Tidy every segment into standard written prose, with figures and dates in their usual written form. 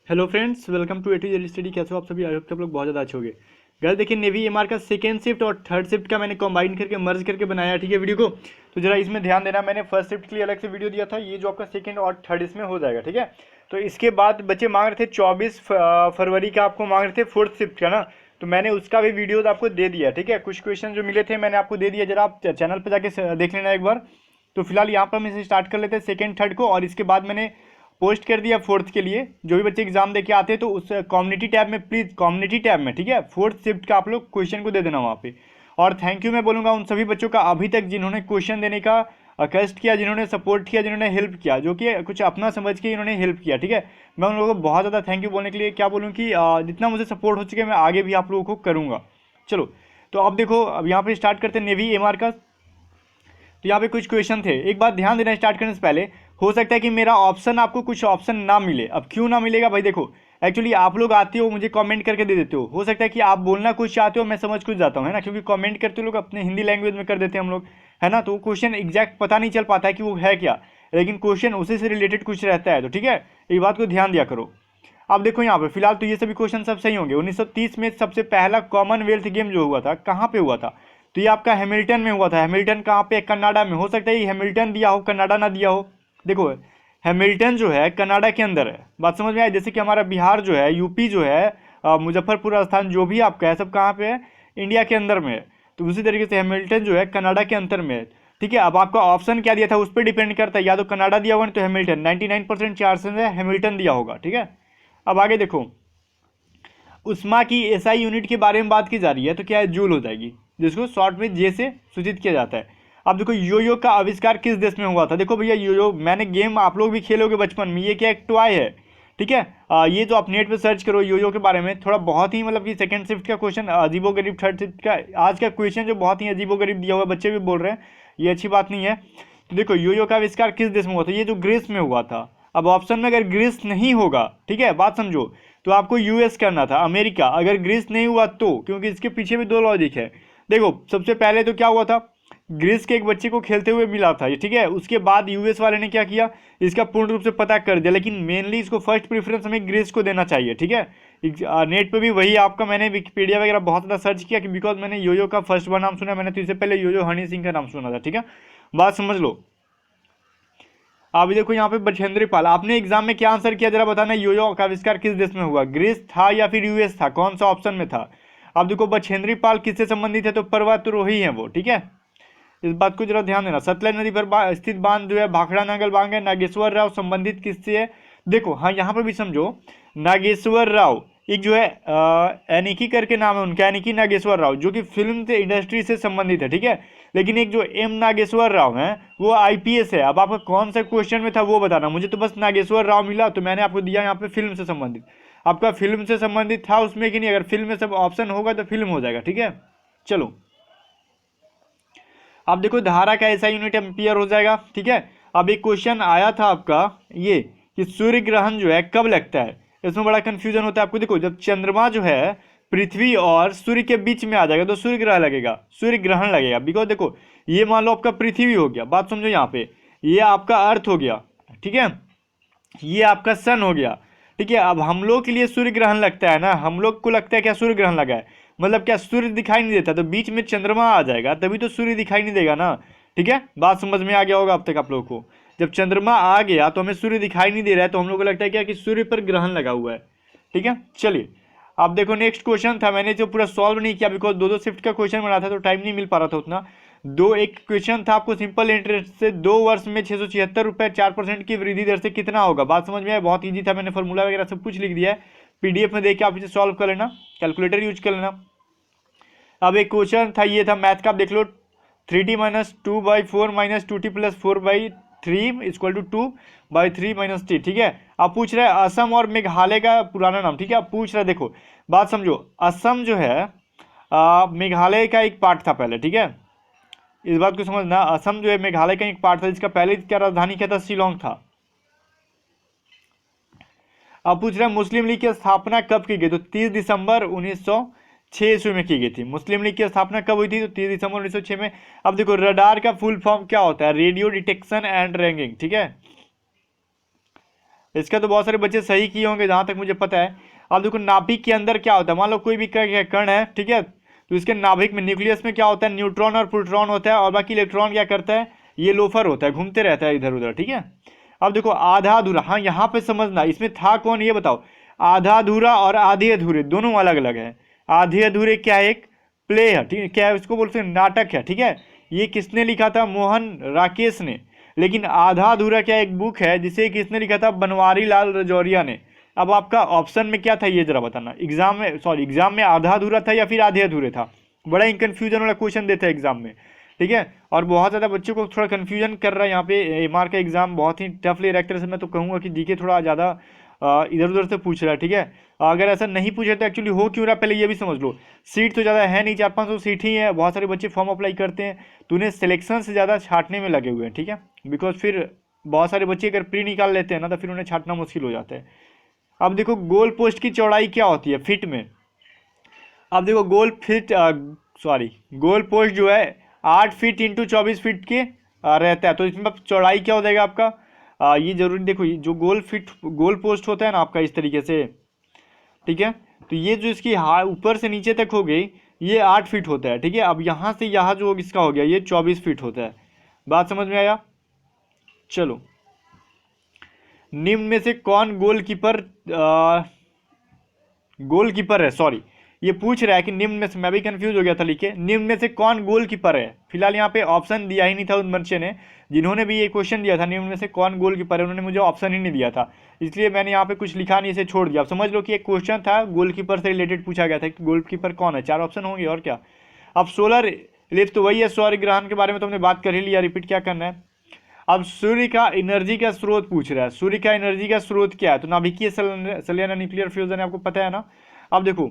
Hello friends, welcome to एटी जेल study. कैसे हो आप सभी? आई होप कि आप लोग बहुत ज़्यादा अच्छे होंगे। गाइस देखिए, नेवी एमआर का सेकेंड शिफ्ट और थर्ड शिफ्ट का मैंने कंबाइन करके मर्ज करके बनाया, ठीक है, वीडियो को। तो जरा इसमें ध्यान देना, मैंने फर्स्ट शिफ्ट के लिए अलग से वीडियो दिया था, ये जो आपका सेकेंड और थर्ड इसमें हो जाएगा, ठीक है। तो इसके बाद बच्चे मांग रहे थे 24 फरवरी का, आपको मांग रहे थे फोर्थ शिफ्ट का ना, तो मैंने उसका भी वीडियोज आपको दे दिया, ठीक है। कुछ क्वेश्चन जो मिले थे मैंने आपको दे दिया, जरा आप चैनल पर जाके देख लेना एक बार। तो फिलहाल यहाँ पर हम इसे स्टार्ट कर लेते हैं सेकेंड थर्ड को, और इसके बाद मैंने पोस्ट कर दिया फोर्थ के लिए। जो भी बच्चे एग्जाम देके आते हैं तो उस कम्युनिटी टैब में, प्लीज कम्युनिटी टैब में, ठीक है, फोर्थ शिफ्ट का आप लोग क्वेश्चन को दे देना वहाँ पे। और थैंक यू मैं बोलूँगा उन सभी बच्चों का अभी तक जिन्होंने क्वेश्चन देने का कष्ट किया, जिन्होंने सपोर्ट किया, जिन्होंने हेल्प किया, जो कि कुछ अपना समझ के इन्होंने हेल्प किया, ठीक है। मैं उन लोगों को बहुत ज़्यादा थैंक यू बोलने के लिए क्या बोलूँ कि जितना मुझे सपोर्ट हो चुके मैं आगे भी आप लोगों को करूँगा। चलो, तो अब देखो, अब यहाँ पे स्टार्ट करते हैं नेवी एमआर का। तो यहाँ पे कुछ क्वेश्चन थे, एक बात ध्यान देना स्टार्ट करने से पहले। हो सकता है कि मेरा ऑप्शन आपको कुछ ऑप्शन ना मिले। अब क्यों ना मिलेगा भाई? देखो, एक्चुअली आप लोग आते हो मुझे कमेंट करके दे देते हो सकता है कि आप बोलना कुछ चाहते हो, मैं समझ कुछ जाता हूँ, है ना, क्योंकि कमेंट करते लोग अपने हिंदी लैंग्वेज में कर देते हैं हम लोग, है ना। तो क्वेश्चन एग्जैक्ट पता नहीं चल पाता है कि वो है क्या, लेकिन क्वेश्चन उसी से रिलेटेड कुछ रहता है, तो ठीक है, ये बात को ध्यान दिया करो। अब देखो यहाँ पे फिलहाल तो ये सभी क्वेश्चन सब सही होंगे। 1930 में सबसे पहला कॉमनवेल्थ गेम जो हुआ था, कहाँ पे हुआ था? तो ये आपका हैमिल्टन में हुआ था। हैमिल्टन कहाँ पे? कनाडा में। हो सकता है ये हैमिल्टन दिया हो, कनाडा ना दिया हो। देखो, हैमिल्टन जो है कनाडा के अंदर है, बात समझ में आई। जैसे कि हमारा बिहार जो है, यूपी जो है, मुजफ्फरपुर राजस्थान जो भी आपका है, सब कहाँ पे है? इंडिया के अंदर में है। तो उसी तरीके से हैमिल्टन जो है कनाडा के अंतर में है, ठीक है। अब आपका ऑप्शन क्या दिया था उस पर डिपेंड करता है, या तो कनाडा दिया होगा नहीं तो हैमिल्टन। 99% चांसेस है हैमिल्टन दिया होगा, ठीक है। अब आगे देखो, उष्मा की एसआई यूनिट के बारे में बात की जा रही है, तो क्या है? जूल हो जाएगी, जिसको शॉर्ट में जे से सूचित किया जाता है। अब देखो, योयो का आविष्कार किस देश में हुआ था? देखो भैया, योयो मैंने गेम आप लोग भी खेलोगे बचपन में, ये क्या एक टॉय है, ठीक है। ये जो आप नेट पे सर्च करो योयो के बारे में, थोड़ा बहुत ही मतलब कि सेकंड शिफ्ट का क्वेश्चन अजीबो गरीब, थर्ड शिफ्ट का आज का क्वेश्चन जो बहुत ही अजीबो गरीब दिया हुआ है, बच्चे भी बोल रहे हैं, ये अच्छी बात नहीं है। तो देखो, योयो का आविष्कार किस देश में हुआ था? ये जो ग्रीस में हुआ था। अब ऑप्शन में अगर ग्रीस नहीं होगा, ठीक है, बात समझो, तो आपको यूएस करना था, अमेरिका। अगर ग्रीस नहीं हुआ तो, क्योंकि इसके पीछे भी दो लॉजिक है। देखो, सबसे पहले तो क्या हुआ था, ग्रीस के एक बच्चे को खेलते हुए मिला था, ठीक है। उसके बाद यूएस वाले ने क्या किया, इसका पूर्ण रूप से पता कर दिया, लेकिन मेनली इसको फर्स्ट प्रेफरेंस हमें ग्रीस को देना चाहिए, ठीक है। नेट पे भी वही आपका, मैंने विकिपीडिया वगैरह बहुत ज़्यादा सर्च किया कि बिकॉज मैंने योयो का फर्स्ट बार नाम सुना, मैंने तो इससे पहले योयो हनी सिंह का नाम सुना था, ठीक है, बात समझ लो। अभी देखो यहाँ पे बछेंद्री पाल, आपने एग्जाम में क्या आंसर किया जरा बताना, योयो का आविष्कार किस देश में हुआ? ग्रीस था या फिर यूएस था? कौन सा ऑप्शन में था? अब देखो, बछेंद्री पाल किससे संबंधित है? तो पर्वतारोही है वो, ठीक है। इस बात को जरा ध्यान देना। सतलज नदी पर स्थित बांध जो है भाखड़ा नागल बांध है, नागेश्वर राव संबंधित किससे है? देखो, हाँ, यहाँ पर भी समझो, नागेश्वर राव एक जो है एनिकी करके नाम है उनका, एनिकी नागेश्वर राव, जो कि फिल्म से इंडस्ट्री से संबंधित है, ठीक है। लेकिन एक जो एम नागेश्वर राव है वो आईपीएस है। अब आपका कौन सा क्वेश्चन में था वो बताना मुझे, तो बस नागेश्वर राव मिला तो मैंने आपको दिया यहाँ पे फिल्म से संबंधित। आपका फिल्म से संबंधित था उसमें कि नहीं? अगर फिल्म में सब ऑप्शन होगा तो फिल्म हो जाएगा, ठीक है। चलो, अब देखो, धारा का ऐसा यूनिट एम्पियर हो जाएगा, ठीक है। अब एक क्वेश्चन आया था आपका ये कि सूर्य ग्रहण जो है कब लगता है? इसमें बड़ा कंफ्यूजन होता है आपको। देखो, जब चंद्रमा जो है पृथ्वी और सूर्य के बीच में आ जाएगा तो सूर्य ग्रहण लगेगा, सूर्य ग्रहण लगेगा। बिकॉज देखो, ये मान लो आपका पृथ्वी हो गया, बात समझो यहाँ पे, ये आपका अर्थ हो गया, ठीक है, ये आपका सन हो गया, ठीक है। अब हम लोग के लिए सूर्य ग्रहण लगता है ना, हम लोग को लगता है क्या सूर्य ग्रहण लगा है, मतलब क्या सूर्य दिखाई नहीं देता, तो बीच में चंद्रमा आ जाएगा तभी तो सूर्य दिखाई नहीं देगा ना, ठीक है। बात समझ में आ गया होगा अब तक आप लोगों को। जब चंद्रमा आ गया तो हमें सूर्य दिखाई नहीं दे रहा है, तो हम लोग को लगता है क्या कि सूर्य पर ग्रहण लगा हुआ है, ठीक है। चलिए, अब देखो, नेक्स्ट क्वेश्चन था, मैंने जो पूरा सॉल्व नहीं किया बिकॉज दो दो शिफ्ट का क्वेश्चन बना था तो टाइम नहीं मिल पा रहा था उतना। दो एक क्वेश्चन था आपको, सिंपल इंटरेस्ट से 2 वर्ष में 676 रुपये 4% की वृद्धि दर से कितना होगा? बात समझ में आया? बहुत ईजी था, मैंने फॉर्मूला वगैरह सब कुछ लिख दिया है, पीडीएफ में देख के आप इसे सॉल्व कर लेना, कैलकुलेटर यूज कर लेना। अब एक क्वेश्चन था, ये था मैथ का, आप देख लो, 3t - 2/4 - 2t + 4/3 = 2/3 - t, ठीक है। अब पूछ रहा है असम और मेघालय का पुराना नाम, ठीक है। अब पूछ रहा है, देखो बात समझो, असम जो है मेघालय का एक पार्ट था पहले, ठीक है। इस बात को समझना, असम जो है मेघालय का एक पार्ट था, जिसका पहले क्या राजधानी क्या था? शिलोंग था। अब पूछ रहा है मुस्लिम लीग की स्थापना कब की गई? तो 30 दिसंबर 1906 ईस्वी में की गई थी। मुस्लिम लीग की स्थापना कब हुई थी? तो 30 दिसंबर 1906 में। अब देखो, रडार का फुल फॉर्म क्या होता है? रेडियो डिटेक्शन एंड रैंगिंग, ठीक है। इसका तो बहुत सारे बच्चे सही किए होंगे जहाँ तक मुझे पता है। अब देखो नाभिक के अंदर क्या होता है, मान लो कोई भी कण है, ठीक है, तो इसके नाभिक में न्यूक्लियस में क्या होता है, न्यूट्रॉन और प्रोटॉन होता है, और बाकी इलेक्ट्रॉन क्या करता है, ये लोफर होता है, घूमते रहता है इधर उधर, ठीक है। अब देखो आधा अधूरा, हाँ यहाँ पे समझना, इसमें था कौन ये बताओ। आधा अधूरा और आधे अधूरे दोनों अलग अलग है। आधे अधूरे क्या है, एक प्ले है, ठीक है, क्या है उसको बोलते हैं, नाटक है, ठीक है। ये किसने लिखा था, मोहन राकेश ने। लेकिन आधा अधूरा क्या एक बुक है जिसे किसने लिखा था, बनवारी लाल रजौरिया ने। अब आपका ऑप्शन में क्या था ये जरा बताना, एग्जाम में आधा अधूरा था या फिर आधे अधूरे था। बड़ा ही कंफ्यूजन वाला क्वेश्चन देता है एग्जाम में, ठीक है। और बहुत ज़्यादा बच्चों को थोड़ा कंफ्यूजन कर रहा है यहाँ पे। एमआर का एग्जाम बहुत ही टफ ले रहा है एक तरह से, मैं तो कहूँगा कि जीके थोड़ा ज़्यादा इधर उधर से पूछ रहा है, ठीक है। अगर ऐसा नहीं पूछे तो एक्चुअली हो क्यों रहा है पहले ये भी समझ लो। सीट तो ज़्यादा है नहीं, 400-500 सीट ही है, बहुत सारे बच्चे फॉर्म अप्लाई करते हैं, तो उन्हें सिलेक्शन से ज़्यादा छांटने में लगे हुए हैं, ठीक है। बिकॉज फिर बहुत सारे बच्चे अगर प्री निकाल लेते हैं ना तो फिर उन्हें छांटना मुश्किल हो जाता है। अब देखो गोल पोस्ट की चौड़ाई क्या होती है फिट में। अब देखो गोल पोस्ट जो है 8 फीट इंटू 24 फीट के रहता है, तो इसमें चौड़ाई क्या हो जाएगा आपका, ये जरूरी देखो, ये जो गोल पोस्ट होता है ना आपका इस तरीके से, ठीक है, तो ये जो इसकी ऊपर से नीचे तक हो गई ये 8 फीट होता है, ठीक है। अब यहाँ से यहाँ जो इसका हो गया ये 24 फीट होता है। बात समझ में आया। चलो, निम्न में से कौन गोलकीपर है, सॉरी ये पूछ रहा है कि निम्न में से, मैं भी कंफ्यूज हो गया था लिखे, निम्न में से कौन गोलकीपर है। फिलहाल यहाँ पे ऑप्शन दिया ही नहीं था उन बच्चे ने जिन्होंने भी ये क्वेश्चन दिया था, निम्न में से कौन गोलकीपर है, उन्होंने मुझे ऑप्शन ही नहीं दिया था, इसलिए मैंने यहाँ पे कुछ लिखा नहीं, इसे छोड़ दिया। अब समझ लो कि एक क्वेश्चन था गोलकीपर से रिलेटेड पूछा गया था कि गोलकीपर कौन है, 4 ऑप्शन होंगे और क्या। अब सोलर इलिप्स तो वही है, सौर ग्रहण के बारे में तो हमने बात कर ही लिया, रिपीट क्या करना है। अब सूर्य का एनर्जी का स्रोत पूछ रहा है, सूर्य का एनर्जी का स्रोत क्या है, तो नाभिकीय संलयन न्यूक्लियर फ्यूजन है, आपको पता है ना। अब देखो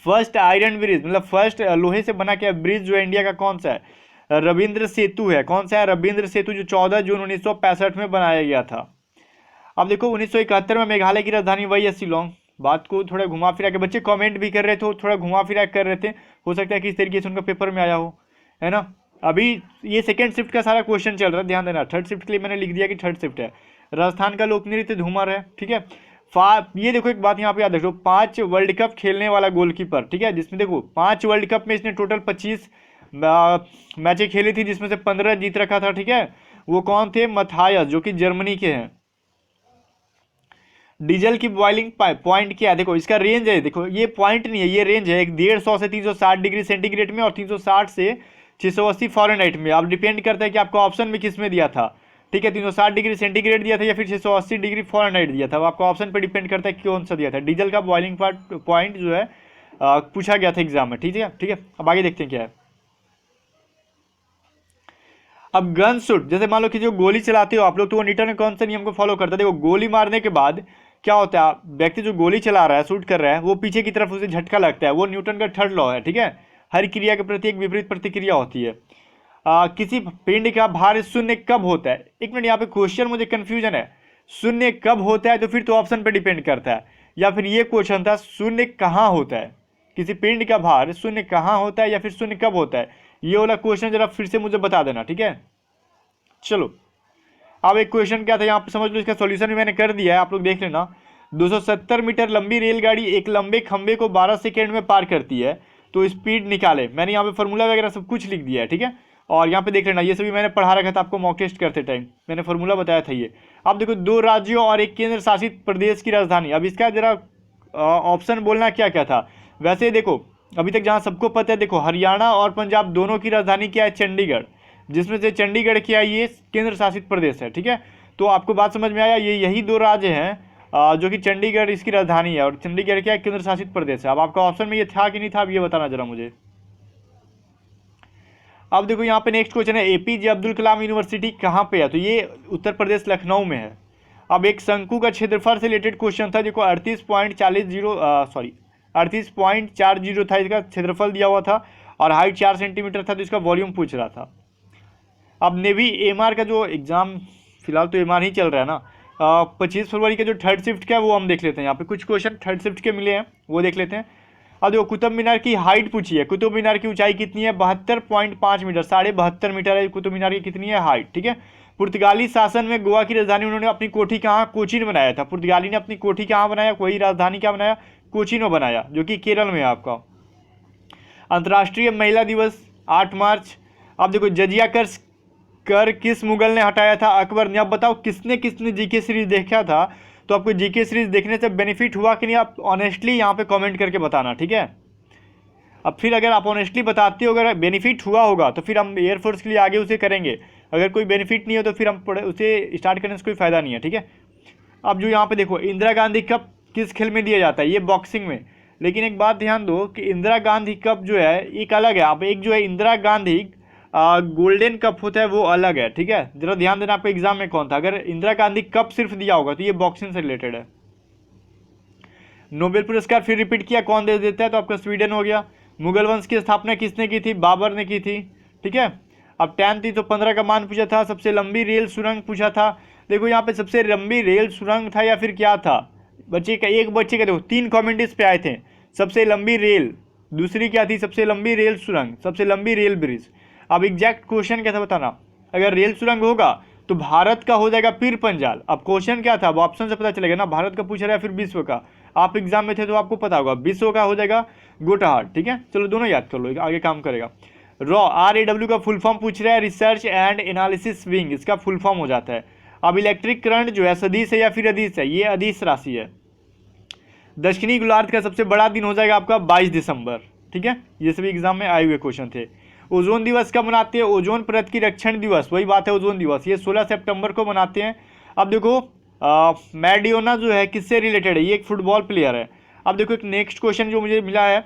फर्स्ट आयरन ब्रिज, मतलब फर्स्ट लोहे से बना क्या ब्रिज जो है इंडिया का कौन सा है, रविंद्र सेतु है। कौन सा है, रविंद्र सेतु, जो 14 जून 1965 में बनाया गया था। अब देखो 1971 में मेघालय की राजधानी वही है शिलोंग। बात को थोड़ा घुमा फिरा के, बच्चे कमेंट भी कर रहे थे, थोड़ा घुमा फिरा कर रहे थे, हो सकता है कि इस तरीके से उनका पेपर में आया हो, है ना। अभी ये सेकंड शिफ्ट का सारा क्वेश्चन चल रहा है, ध्यान देना। थर्ड शिफ्ट के लिए मैंने लिख दिया कि थर्ड शिफ्ट है। राजस्थान का लोक नृत्य घूमर है, ठीक है। ये देखो एक बात यहाँ पे याद रखो, 5 वर्ल्ड कप खेलने वाला गोलकीपर, ठीक है, जिसमें देखो 5 वर्ल्ड कप में इसने टोटल 25 मैचें खेली थी, जिसमें से 15 जीत रखा था, ठीक है। वो कौन थे, मथायस, जो कि जर्मनी के हैं। डीजल की बॉइलिंग पॉइंट क्या है, देखो इसका रेंज है, देखो ये पॉइंट नहीं है, ये रेंज है, 150 से 360 डिग्री सेंटीग्रेड में और 360 से 680 फ़ारेनहाइट में। अब डिपेंड करता है कि आपको ऑप्शन में किस में दिया था, ठीक है, 360 डिग्री सेंटीग्रेड दिया था या फिर 680 डिग्री फ़ारेनहाइट दिया था। अब आपको ऑप्शन पर डिपेंड करता है कि कौन सा दिया था। डीजल का बॉइलिंग पॉइंट जो है पूछा गया था एग्जाम में, ठीक है, ठीक है। अब आगे देखते हैं क्या है। अब गन शूट, जैसे मान लो कि जो गोली चलाते हो आप लोग, तो वो न्यूटन ने कौन सा नियम को फॉलो करता है। देखो गोली मारने के बाद क्या होता है, व्यक्ति जो गोली चला रहा है, शूट कर रहा है, वो पीछे की तरफ उसे झटका लगता है, वो न्यूटन का थर्ड लॉ है, ठीक है। हर क्रिया के प्रति एक विपरीत प्रतिक्रिया होती है। किसी पिंड का भार शून्य कब होता है, एक मिनट, यहाँ पे क्वेश्चन मुझे कंफ्यूजन है। शून्य कब होता है, तो फिर तो ऑप्शन पर डिपेंड करता है, या फिर ये क्वेश्चन था शून्य कहाँ होता है, किसी पिंड का भार शून्य कहाँ होता है या फिर शून्य कब होता है। ये वाला क्वेश्चन जरा फिर से मुझे बता देना, ठीक है। चलो, अब एक क्वेश्चन क्या था यहाँ पे समझ लो, इसका सॉल्यूशन भी मैंने कर दिया है, आप लोग देख लेना। 270 मीटर लंबी रेलगाड़ी एक लंबे खंबे को 12 सेकेंड में पार करती है, तो स्पीड निकाले। मैंने यहाँ पे फॉर्मूला वगैरह सब कुछ लिख दिया है, ठीक है। और यहाँ पे देख लेना, ये सभी मैंने पढ़ा रखा था आपको, मॉक टेस्ट करते टाइम मैंने फॉर्मूला बताया था ये। अब देखो 2 राज्यों और एक केंद्र शासित प्रदेश की राजधानी। अब इसका जरा ऑप्शन बोलना क्या क्या था। वैसे देखो अभी तक जहाँ सबको पता है, देखो हरियाणा और पंजाब दोनों की राजधानी क्या है, चंडीगढ़, जिसमें से चंडीगढ़ क्या है, ये केंद्र शासित प्रदेश है, ठीक है। तो आपको बात समझ में आया, ये यही 2 राज्य हैं जो कि चंडीगढ़ इसकी राजधानी है और चंडीगढ़ क्या है, केंद्र शासित प्रदेश है। अब आपका ऑप्शन में ये था कि नहीं था, अब ये बताना जरा मुझे। अब देखो यहाँ पे नेक्स्ट क्वेश्चन है, एपीजे अब्दुल कलाम यूनिवर्सिटी कहाँ पे है, तो ये उत्तर प्रदेश लखनऊ में है। अब एक शंकु का क्षेत्रफल से रिलेटेड क्वेश्चन था, देखो 38.40 था इसका क्षेत्रफल दिया हुआ था और हाइट 4 सेंटीमीटर था, तो इसका वॉल्यूम पूछ रहा था। अब नेवी एमआर का जो एग्जाम, फिलहाल तो एमआर ही चल रहा है ना, 25 फरवरी का जो थर्ड शिफ्ट का है वो हम देख लेते हैं। यहाँ पे कुछ क्वेश्चन थर्ड शिफ्ट के मिले हैं, वो देख लेते हैं। अब देखो कुतुब मीनार की हाइट पूछी है, कुतुब मीनार की ऊंचाई कितनी है, 72.5 मीटर, 72.5 मीटर है कुतुब मीनार की कितनी है हाइट, ठीक है। पुर्तगाली शासन में गोवा की राजधानी उन्होंने अपनी कोठी कहाँ, कोचीन बनाया था। पुर्तगाली ने अपनी कोठी कहाँ बनाया, कोई राजधानी क्या बनाया, कोचीन में बनाया, जो कि केरल में है आपका। अंतर्राष्ट्रीय महिला दिवस 8 मार्च। अब देखो जजिया कर किस मुगल ने हटाया था, अकबर ने। अब बताओ किसने किसने जीके सीरीज देखा था, तो आपको जीके सीरीज देखने से बेनिफिट हुआ कि नहीं, आप ऑनेस्टली यहाँ पे कमेंट करके बताना, ठीक है। अब फिर अगर आप ऑनेस्टली बताते हो, अगर बेनिफिट हुआ होगा तो फिर हम एयरफोर्स के लिए आगे उसे करेंगे, अगर कोई बेनिफिट नहीं हो तो फिर हम उसे स्टार्ट करने से कोई फ़ायदा नहीं है, ठीक है। अब जो यहाँ पे देखो इंदिरा गांधी कप किस खेल में दिया जाता है, ये बॉक्सिंग में। लेकिन एक बात ध्यान दो कि इंदिरा गांधी कप जो है एक अलग है। आप एक जो है इंदिरा गांधी गोल्डन कप होता है वो अलग है, ठीक है। जरा ध्यान देना आपके एग्जाम में कौन था। अगर इंदिरा गांधी कप सिर्फ दिया होगा तो ये बॉक्सिंग से रिलेटेड है। नोबेल पुरस्कार फिर रिपीट किया, कौन दे देता है, तो आपका स्वीडन हो गया। मुगल वंश की स्थापना किसने की थी, बाबर ने की थी, ठीक है। अब 10 थी तो 15 का मान पूछा था। सबसे लंबी रेल सुरंग पूछा था। देखो यहाँ पे सबसे लंबी रेल सुरंग था या फिर क्या था, बच्चे का एक बच्चे का देखो 3 कमेंट इस पे आए थे। सबसे लंबी रेल, दूसरी क्या थी, सबसे लंबी रेल सुरंग, सबसे लंबी रेल ब्रिज। अब एग्जैक्ट क्वेश्चन क्या था बताना। अगर रेल सुरंग होगा तो भारत का हो जाएगा पीर पंजाल। अब क्वेश्चन क्या था, अब ऑप्शन से पता चलेगा ना, भारत का पूछ रहा है फिर विश्व का। आप एग्जाम में थे तो आपको पता होगा, विश्व का हो जाएगा गोटाहाट, ठीक है। चलो दोनों याद कर लो, आगे काम करेगा। RAW का फुल फॉर्म पूछ रहा है, रिसर्च एंड एनालिसिस विंग, इसका फुल फॉर्म हो जाता है। अब इलेक्ट्रिक करंट जो है सदिश है या फिर अदिश है, ये अदिश राशि है। दक्षिणी गोलार्ध का सबसे बड़ा दिन हो जाएगा आपका 22 दिसंबर, ठीक है। ये सभी एग्जाम में आए हुए क्वेश्चन थे। ओजोन दिवस कब मनाते हैं, ओजोन परत की रक्षण दिवस, वही बात है ओजोन दिवस, ये 16 सितंबर को मनाते हैं। अब देखो मैराडोना जो है किससे रिलेटेड है, ये एक फुटबॉल प्लेयर है। अब देखो एक नेक्स्ट क्वेश्चन जो मुझे मिला है,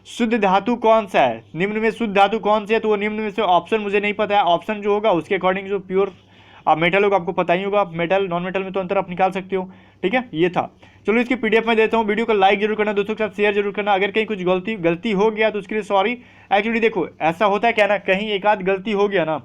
शुद्ध धातु कौन सा है, निम्न में शुद्ध धातु कौन सी है, तो वो निम्न में से ऑप्शन मुझे नहीं पता है। ऑप्शन जो होगा उसके अकॉर्डिंग जो प्योर मेटल होगा आपको पता ही होगा, मेटल नॉन मेटल में तो अंतर आप निकाल सकते हो, ठीक है। ये था। चलो इसकी PDF में देता हूँ, वीडियो को लाइक जरूर करना, दोस्तों के साथ शेयर जरूर करना। अगर कहीं कुछ गलती हो गया तो उसके लिए सॉरी। एक्चुअली देखो ऐसा होता है क्या ना, कहीं एक आध गलती हो गया ना,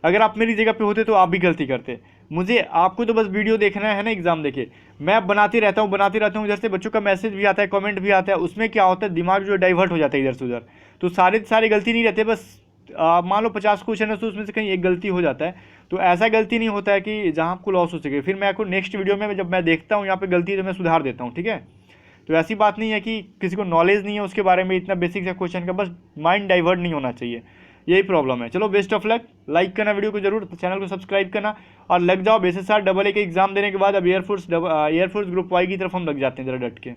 अगर आप मेरी जगह पे होते तो आप भी गलती करते। मुझे आपको तो बस वीडियो देखना है ना, एग्जाम देखे, मैं बनाते रहता हूँ। इधर से बच्चों का मैसेज भी आता है, कमेंट भी आता है, उसमें क्या होता है दिमाग जो डाइवर्ट हो जाता है इधर से उधर। तो सारे गलती नहीं रहते, बस मान लो 50 क्वेश्चन है तो उसमें से कहीं एक गलती हो जाता है। तो ऐसा गलती नहीं होता है कि जहाँ आपको लॉस हो सके। फिर मैं आपको नेक्स्ट वीडियो में जब मैं देखता हूँ यहाँ पे गलती तो मैं सुधार देता हूँ, ठीक है। तो ऐसी बात नहीं है कि किसी को नॉलेज नहीं है उसके बारे में, इतना बेसिक सा क्वेश्चन का, बस माइंड डाइवर्ट नहीं होना चाहिए, यही प्रॉब्लम है। चलो बेस्ट ऑफ लक, लाइक करना वीडियो को जरूर, चैनल को सब्सक्राइब करना और लग जाओ BSSR AA के एग्जाम देने के बाद अब एयरफोर्स ग्रुप वाई की तरफ हम लग जाते हैं जरा डट के।